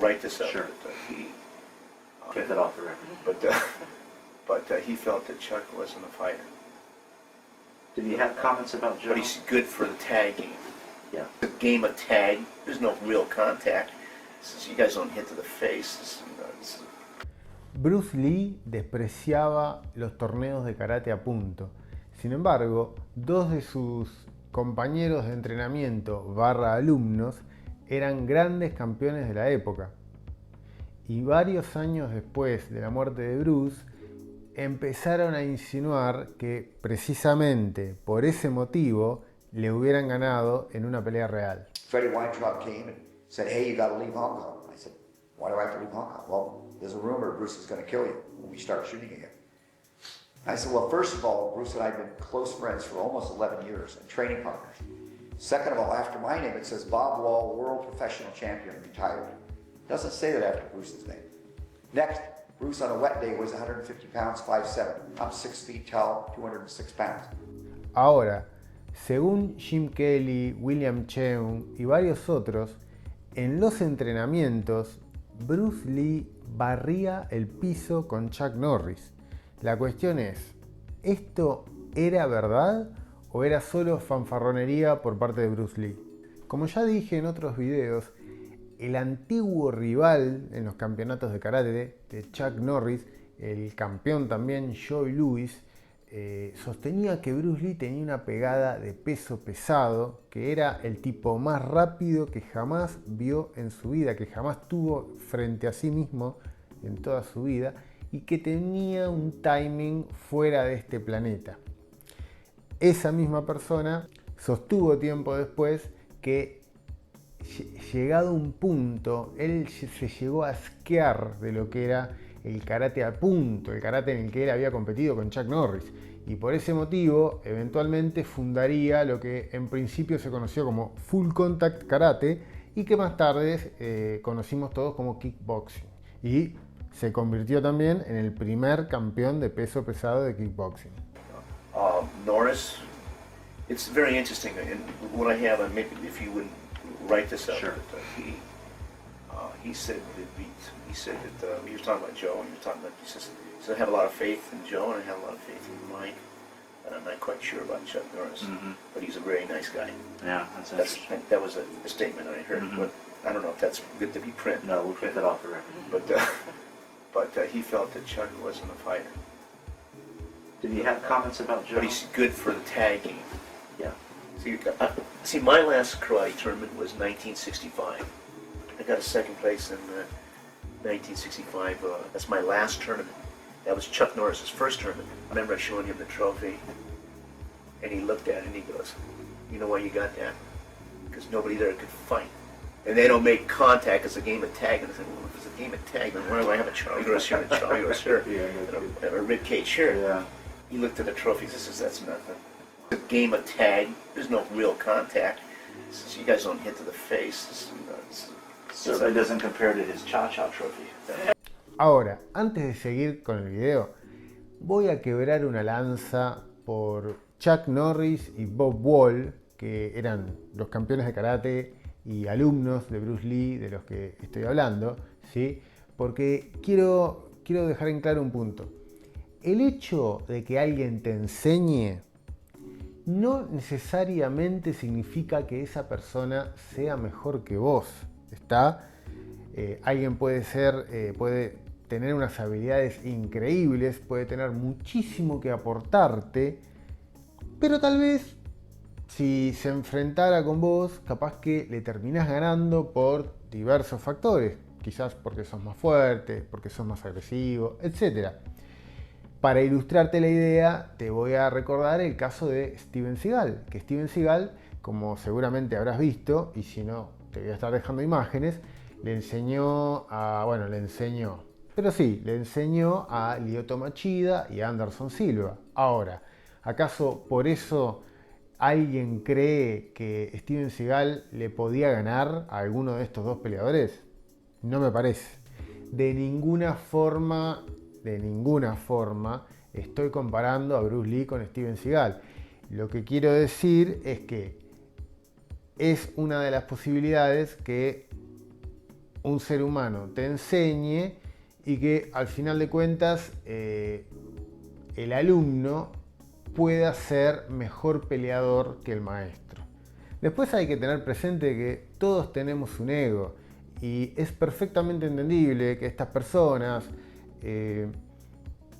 write this out. Sure. But Get that off the record. he felt that Chuck wasn't a fighter. Did he have comments about Joe? But he's good for the tag game. Yeah. The game of tag, there's no real contact. Since you guys don't hit to the face. Bruce Lee despreciaba los torneos de karate a punto. Sin embargo, dos de sus compañeros de entrenamiento / alumnos eran grandes campeones de la época. Y varios años después de la muerte de Bruce, empezaron a insinuar que precisamente por ese motivo le hubieran ganado en una pelea real. Freddie Weintraub came and said, "Hey, you got to leave Hong Kong." I said, "Why do I have to leave Hong Kong?" "Well, there's a rumor Bruce is going to kill you when we start shooting again." I said, "Well, first of all, Bruce and I have been close friends for almost 11 years and training partners. Second of all, after my name, it says Bob Wall, world professional champion, retired. It doesn't say that after Bruce's name. Next, Bruce on a wet day weighs 150 pounds, 5'7". I'm 6 feet tall, 206 pounds. Ahora, según Jim Kelly, William Cheung y varios otros, en los entrenamientos Bruce Lee barría el piso con Chuck Norris. La cuestión es, ¿esto era verdad o era solo fanfarronería por parte de Bruce Lee? Como ya dije en otros videos, el antiguo rival en los campeonatos de karate de Chuck Norris, el campeón también Joe Louis, sostenía que Bruce Lee tenía una pegada de peso pesado, que era el tipo más rápido que jamás vio en su vida, que jamás tuvo frente a sí mismo en toda su vida, y que tenía un timing fuera de este planeta. Esa misma persona sostuvo tiempo después que, llegado un punto, él se llegó a asquear de lo que era el karate a punto, el karate en el que él había competido con Chuck Norris, y por ese motivo eventualmente fundaría lo que en principio se conoció como Full Contact Karate y que más tarde conocimos todos como kickboxing, y se convirtió también en el primer campeón de peso pesado de kickboxing. Norris, it's very interesting, and what I have, and maybe if you would write this out. Sure. He said that he was talking about Joe, and he was talking about, he says I have a lot of faith in Joe, and I have a lot of faith in Mike, and I'm not quite sure about Chuck Norris, but he's a very nice guy. Yeah, that's interesting. That was a statement I heard, but I don't know if that's good to be print. No, we'll get that off the record. But he felt that Chuck wasn't a fighter. Did he have comments about Joe? But he's good for the tag game. Yeah. See, my last karate tournament was 1965. I got a second place in 1965. That's my last tournament. That was Chuck Norris's first tournament. I remember showing him the trophy, and he looked at it and he goes, "You know why you got that? Because nobody there could fight. And they don't make contact. It's a game of tag." And I said, "Well, if it's a game of tag, then why do I have a Charlie Gross here and a Charlie Gross here, and a rib cage here?" Yeah. He looked at the trophy and says, "That's nothing. It's a game of tag. There's no real contact. Since you guys don't hit to the face." Certainly doesn't compare to his Cha-Cha trophy. Ahora, antes de seguir con el video, voy a quebrar una lanza por Chuck Norris y Bob Wall, que eran los campeones de karate y alumnos de Bruce Lee de los que estoy hablando, ¿sí? Porque quiero dejar en claro un punto. El hecho de que alguien te enseñe no necesariamente significa que esa persona sea mejor que vos, ¿está? Alguien puede tener unas habilidades increíbles, puede tener muchísimo que aportarte, pero tal vez si se enfrentara con vos, capaz que le terminás ganando por diversos factores, quizás porque sos más fuerte, porque sos más agresivo, etc. Para ilustrarte la idea, te voy a recordar el caso de Steven Seagal, que Steven Seagal, como seguramente habrás visto, y si no, te voy a estar dejando imágenes, le enseñó a Lyoto Machida y a Anderson Silva. Ahora, ¿acaso por eso alguien cree que Steven Seagal le podía ganar a alguno de estos dos peleadores? No me parece. De ninguna forma estoy comparando a Bruce Lee con Steven Seagal. Lo que quiero decir es que es una de las posibilidades que un ser humano te enseñe y que al final de cuentas el alumno pueda ser mejor peleador que el maestro. Después hay que tener presente que todos tenemos un ego y es perfectamente entendible que estas personas,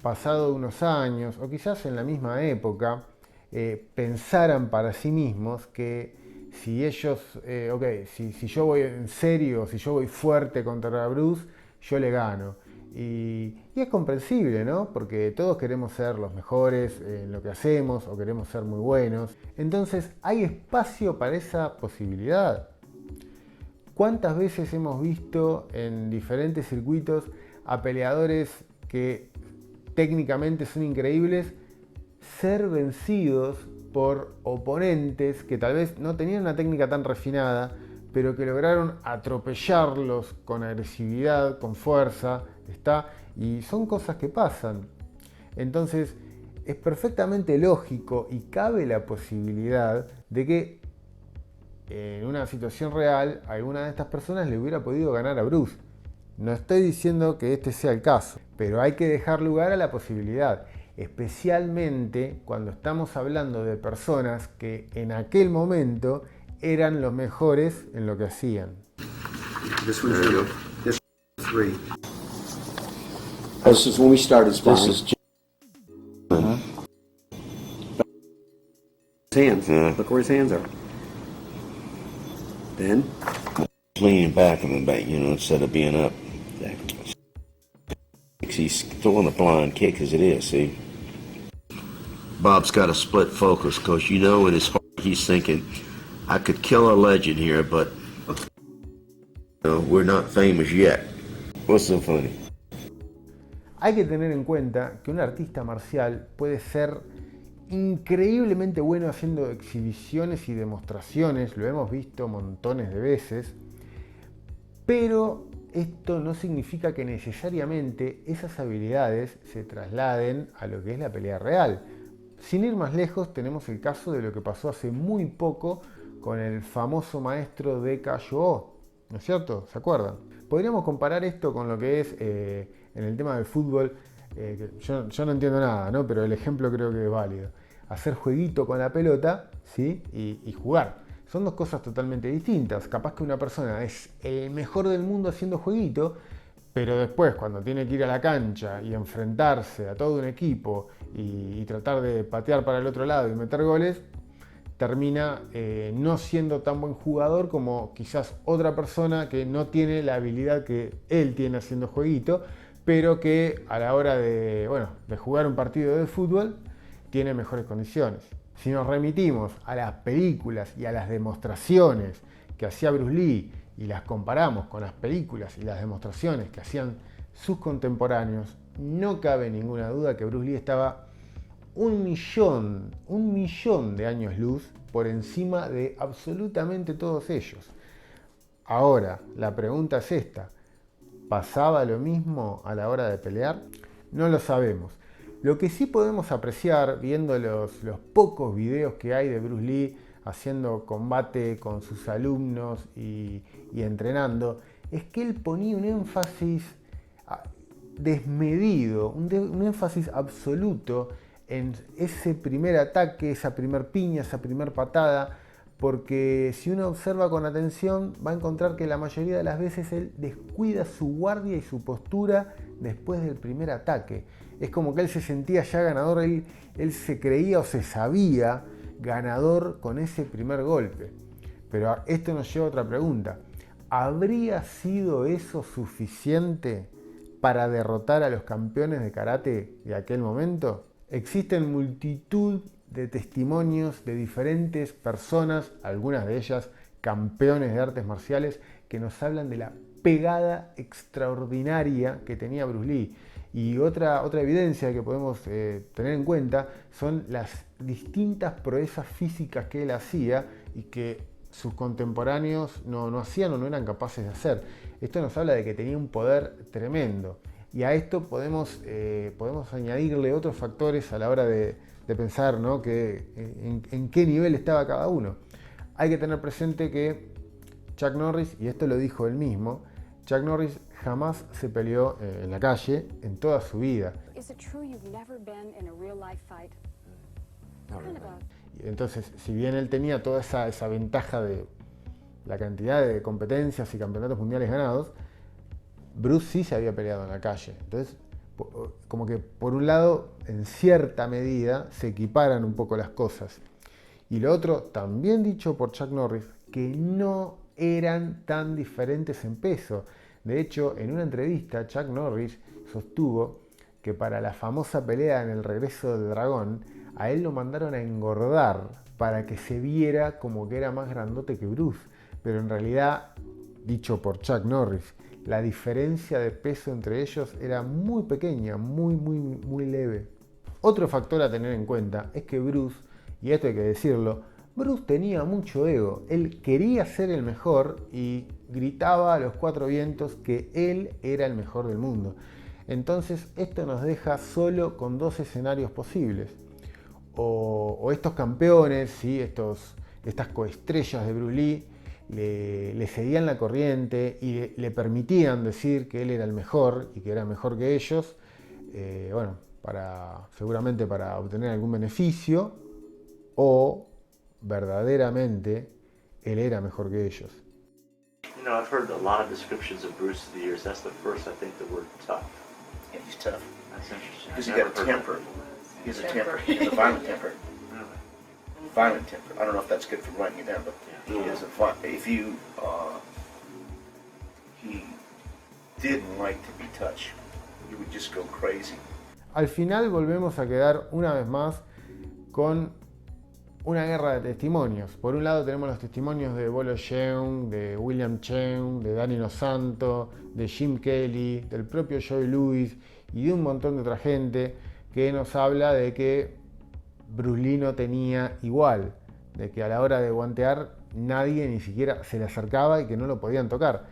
pasado unos años o quizás en la misma época, pensaran para sí mismos que si ellos, si yo voy en serio, si yo voy fuerte contra Bruce, yo le gano. Y es comprensible, ¿no? Porque todos queremos ser los mejores en lo que hacemos o queremos ser muy buenos. Entonces, ¿hay espacio para esa posibilidad? ¿Cuántas veces hemos visto en diferentes circuitos a peleadores que técnicamente son increíbles ser vencidos por oponentes que tal vez no tenían una técnica tan refinada, pero que lograron atropellarlos con agresividad, con fuerza, ¿está? Y son cosas que pasan. Entonces, es perfectamente lógico y cabe la posibilidad de que en una situación real alguna de estas personas le hubiera podido ganar a Bruce. No estoy diciendo que este sea el caso, pero hay que dejar lugar a la posibilidad, especialmente cuando estamos hablando de personas que en aquel momento eran los mejores en lo que hacían. This one's good. This one's 3. This is when we started sparring. This is His hands. Yeah. Look where his hands are. Then leaning back in the back, instead of being up. He's throwing a blind kick as it is, see? Bob's got a split focus because in his heart he's thinking, I could kill a legend here, but we're not famous yet. What's so funny? Hay que tener en cuenta que un artista marcial puede ser increíblemente bueno haciendo exhibiciones y demostraciones, lo hemos visto montones de veces, pero esto no significa que necesariamente esas habilidades se trasladen a lo que es la pelea real. Sin ir más lejos, tenemos el caso de lo que pasó hace muy poco con el famoso maestro de Cayo, ¿no es cierto? ¿Se acuerdan? Podríamos comparar esto con lo que es en el tema del fútbol, que yo no entiendo nada, ¿no? Pero el ejemplo creo que es válido. Hacer jueguito con la pelota, ¿sí? y jugar. Son dos cosas totalmente distintas. Capaz que una persona es el mejor del mundo haciendo jueguito, pero después cuando tiene que ir a la cancha y enfrentarse a todo un equipo y tratar de patear para el otro lado y meter goles, termina no siendo tan buen jugador como quizás otra persona que no tiene la habilidad que él tiene haciendo jueguito, pero que a la hora de jugar un partido de fútbol tiene mejores condiciones. Si nos remitimos a las películas y a las demostraciones que hacía Bruce Lee y las comparamos con las películas y las demostraciones que hacían sus contemporáneos, no cabe ninguna duda que Bruce Lee estaba un millón de años luz por encima de absolutamente todos ellos. Ahora, la pregunta es esta: ¿pasaba lo mismo a la hora de pelear? No lo sabemos. Lo que sí podemos apreciar viendo los pocos videos que hay de Bruce Lee haciendo combate con sus alumnos y entrenando, es que él ponía un énfasis desmedido, un énfasis absoluto en ese primer ataque, esa primer piña, esa primer patada, porque si uno observa con atención va a encontrar que la mayoría de las veces él descuida su guardia y su postura después del primer ataque. Es como que él se sentía ya ganador, él se creía o se sabía ganador con ese primer golpe. Pero esto nos lleva a otra pregunta: ¿habría sido eso suficiente para derrotar a los campeones de karate de aquel momento? Existen multitud de testimonios de diferentes personas, algunas de ellas campeones de artes marciales, que nos hablan de la pegada extraordinaria que tenía Bruce Lee. Y otra evidencia que podemos tener en cuenta son las distintas proezas físicas que él hacía y que sus contemporáneos no hacían o no eran capaces de hacer. Esto nos habla de que tenía un poder tremendo. Y a esto podemos añadirle otros factores a la hora de pensar, ¿no? en qué nivel estaba cada uno. Hay que tener presente que Chuck Norris, y esto lo dijo él mismo, Chuck Norris jamás se peleó en la calle en toda su vida. Is it true you've never been in a real life fight? Kind of a- Entonces, si bien él tenía toda esa ventaja de la cantidad de competencias y campeonatos mundiales ganados, Bruce sí se había peleado en la calle. Entonces, como que por un lado, en cierta medida, se equiparan un poco las cosas. Y lo otro, también dicho por Chuck Norris, que no eran tan diferentes en peso. De hecho, en una entrevista, Chuck Norris sostuvo que para la famosa pelea en el Regreso del Dragón, a él lo mandaron a engordar para que se viera como que era más grandote que Bruce. Pero en realidad, dicho por Chuck Norris, la diferencia de peso entre ellos era muy pequeña, muy leve. Otro factor a tener en cuenta es que Bruce, y esto hay que decirlo, Bruce tenía mucho ego. Él quería ser el mejor y gritaba a los cuatro vientos que él era el mejor del mundo. Entonces esto nos deja solo con dos escenarios posibles. O estos campeones, ¿sí? Estas coestrellas de Bruce Lee le seguían la corriente y le permitían decir que él era el mejor y que era mejor que ellos, seguramente para obtener algún beneficio, o verdaderamente él era mejor que ellos. You know, I've heard a lot of descriptions of Bruce through the years. That's the first, I think, the word tough. Yeah, he's tough. That's interesting. Because I've he never got a heard temper. that. He has a temper. He has a violent temper. Really? Violent temper. I don't know if that's good for writing it down, but he has a if you he didn't like to be touched, he would just go crazy. Al final volvemos a quedar una vez más con una guerra de testimonios. Por un lado tenemos los testimonios de Bolo Yeung, de William Cheung, de Danny Dos Santos, de Jim Kelly, del propio Joe Louis y de un montón de otra gente que nos habla de que Bruce Lee no tenía igual, de que a la hora de guantear nadie ni siquiera se le acercaba y que no lo podían tocar.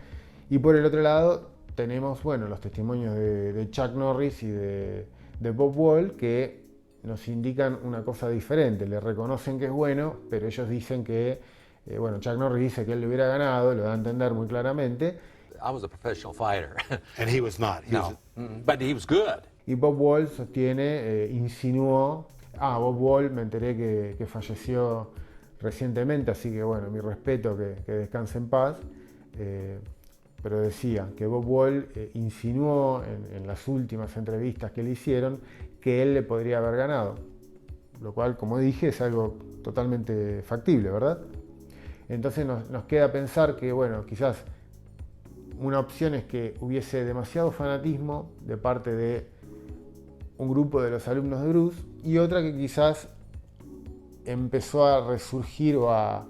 Y por el otro lado tenemos, los testimonios de Chuck Norris y de Bob Wall, que nos indican una cosa diferente. Le reconocen que es bueno, pero ellos dicen que, Chuck Norris dice que él le hubiera ganado, lo da a entender muy claramente. I was a professional fighter. And he was not. No, but he was good. Y Bob Wall sostiene, insinuó, Bob Wall me enteré que falleció recientemente, así que mi respeto, que descanse en paz. Pero decía que Bob Wall insinuó en las últimas entrevistas que le hicieron que él le podría haber ganado, lo cual, como dije, es algo totalmente factible, ¿verdad? Entonces nos queda pensar que, quizás una opción es que hubiese demasiado fanatismo de parte de un grupo de los alumnos de Bruce, y otra que quizás empezó a resurgir o a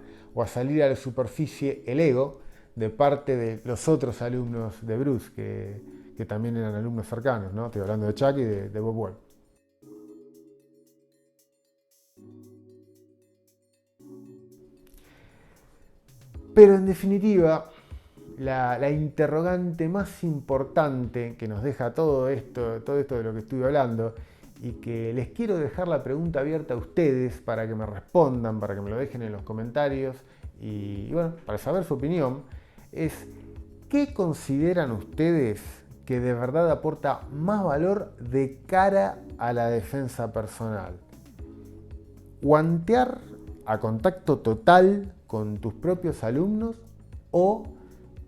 salir a la superficie el ego de parte de los otros alumnos de Bruce, que también eran alumnos cercanos, ¿no? Estoy hablando de Chuck y de Bob Wall. Pero en definitiva, la interrogante más importante que nos deja todo esto de lo que estuve hablando, y que les quiero dejar la pregunta abierta a ustedes para que me respondan, para que me lo dejen en los comentarios y para saber su opinión, es: ¿qué consideran ustedes que de verdad aporta más valor de cara a la defensa personal? ¿Guantear a contacto total con tus propios alumnos o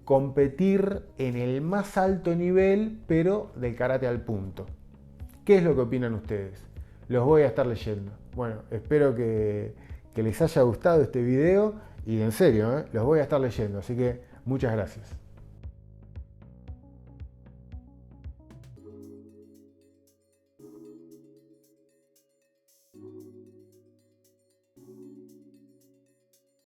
competir en el más alto nivel pero del karate al punto? ¿Qué es lo que opinan ustedes? Los voy a estar leyendo. Espero que les haya gustado este video y en serio, los voy a estar leyendo, así que muchas gracias.